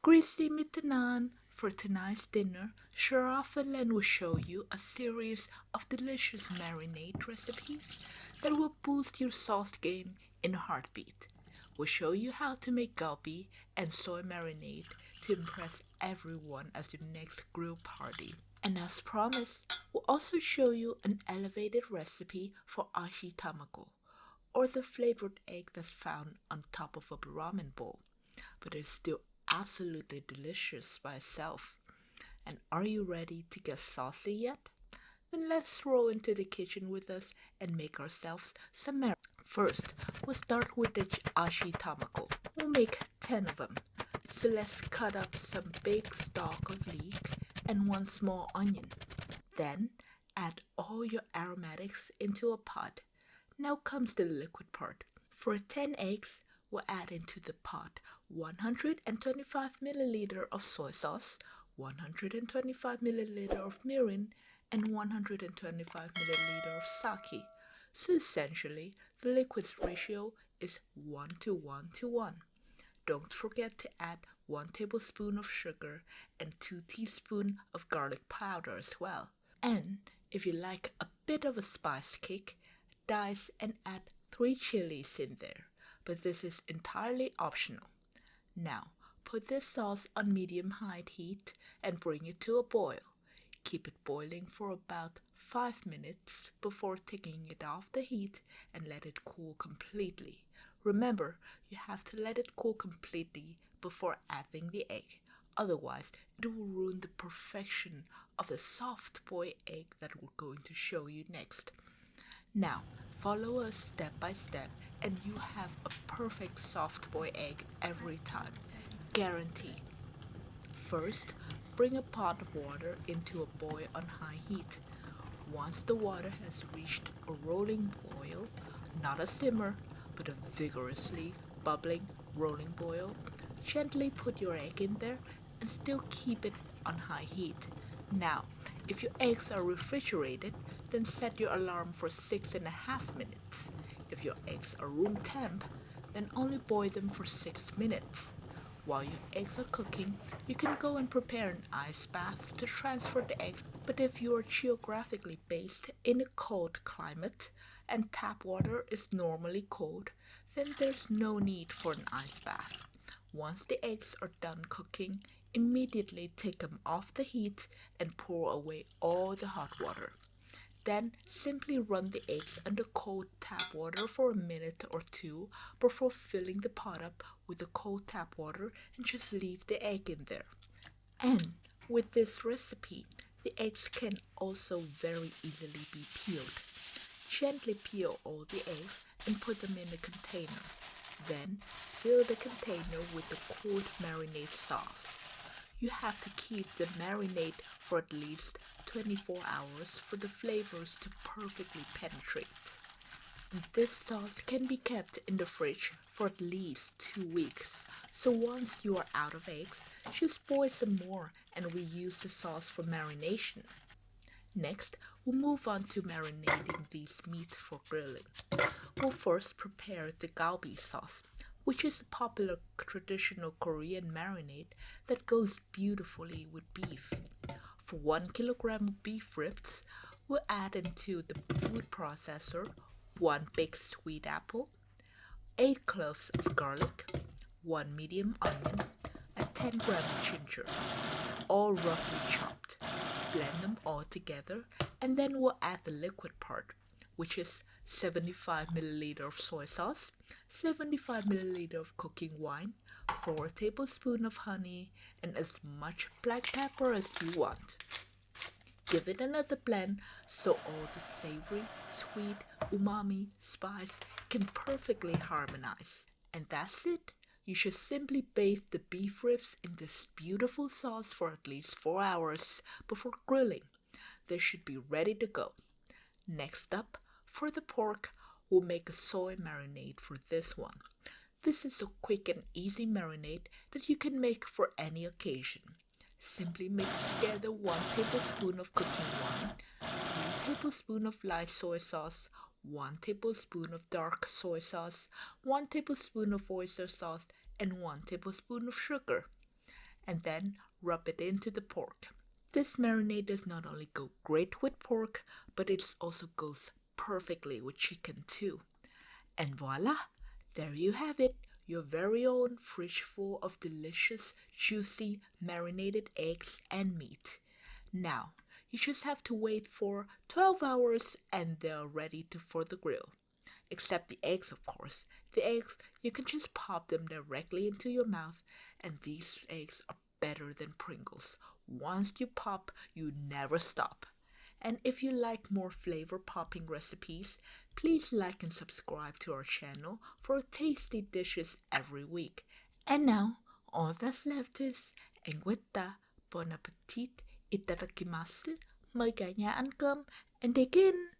Greasy mitenand. For tonight's dinner, Schlarraffenland will show you a series of delicious marinade recipes that will boost your sauce game in a heartbeat. We'll show you how to make Galbi and soy marinade to impress everyone at your next grill party. And as promised, we'll also show you an elevated recipe for Aji Tamago, or the flavored egg that's found on top of a ramen bowl, but is still absolutely delicious by itself. And are you ready to get saucy yet? Then let's roll into the kitchen with us and make ourselves some marinade. First, we'll start with the Aji Tamago. We'll make 10 of them. So let's cut up some big stalk of leek and one small onion. Then add all your aromatics into a pot. Now comes the liquid part. For 10 eggs, we'll add into the pot 125 milliliter of soy sauce, 125 milliliter of mirin, and 125 milliliter of sake. So essentially, the liquids ratio is 1 to 1 to 1. Don't forget to add 1 tablespoon of sugar and 2 teaspoons of garlic powder as well. And if you like a bit of a spice kick, dice and add 3 chilies in there, but this is entirely optional. Now, put this sauce on medium-high heat and bring it to a boil. Keep it boiling for about 5 minutes before taking it off the heat and let it cool completely. Remember, you have to let it cool completely before adding the egg. Otherwise, it will ruin the perfection of the soft boiled egg that we're going to show you next. Now, follow us step by step and you have a perfect soft boiled egg every time. Guarantee. First, bring a pot of water into a boil on high heat. Once the water has reached a rolling boil, not a simmer, but a vigorously bubbling rolling boil, gently put your egg in there and still keep it on high heat. Now, if your eggs are refrigerated, then set your alarm for 6.5 minutes. If your eggs are room temp, then only boil them for 6 minutes. While your eggs are cooking, you can go and prepare an ice bath to transfer the eggs. But if you are geographically based in a cold climate and tap water is normally cold, then there's no need for an ice bath. Once the eggs are done cooking, immediately take them off the heat and pour away all the hot water. Then simply run the eggs under cold tap water for a minute or two before filling the pot up with the cold tap water and just leave the egg in there. And with this recipe, the eggs can also very easily be peeled. Gently peel all the eggs and put them in a container. Then fill the container with the cold marinade sauce. You have to keep the marinade for at least 24 hours for the flavors to perfectly penetrate. And this sauce can be kept in the fridge for at least 2 weeks. So once you are out of eggs, just boil some more and reuse the sauce for marination. Next, we'll move on to marinating these meats for grilling. We'll first prepare the Galbi sauce, which is a popular traditional Korean marinade that goes beautifully with beef. For 1 kilogram of beef ribs, we'll add into the food processor 1 big sweet apple, 8 cloves of garlic, 1 medium onion, and 10 grams of ginger, all roughly chopped. Blend them all together and then we'll add the liquid part, which is 75 milliliter of soy sauce, 75 milliliter of cooking wine, 4 tablespoons of honey, and as much black pepper as you want. Give it another blend so all the savory, sweet, umami, spice can perfectly harmonize. And that's it. You should simply bathe the beef ribs in this beautiful sauce for at least 4 hours before grilling. They should be ready to go. Next up, for the pork, we'll make a soy marinade for this one. This is a quick and easy marinade that you can make for any occasion. Simply mix together 1 tablespoon of cooking wine, 3 tablespoons of light soy sauce, 1 tablespoon of dark soy sauce, 1 tablespoon of oyster sauce, and 1 tablespoon of sugar. and then rub it into the pork. This marinade does not only go great with pork, but it also goes perfectly with chicken too. And voila, there you have it, your very own fridge full of delicious, juicy, marinated eggs and meat. Now, you just have to wait for 12 hours and they're ready for the grill. Except the eggs, of course. The eggs, you can just pop them directly into your mouth, and these eggs are better than Pringles. Once you pop, you never stop. And if you like more flavor popping recipes, please like and subscribe to our channel for tasty dishes every week. And now, all that's left is, and with that, bon appetit, itadakimasu, mời cả nhà ăn cơm, and dig in!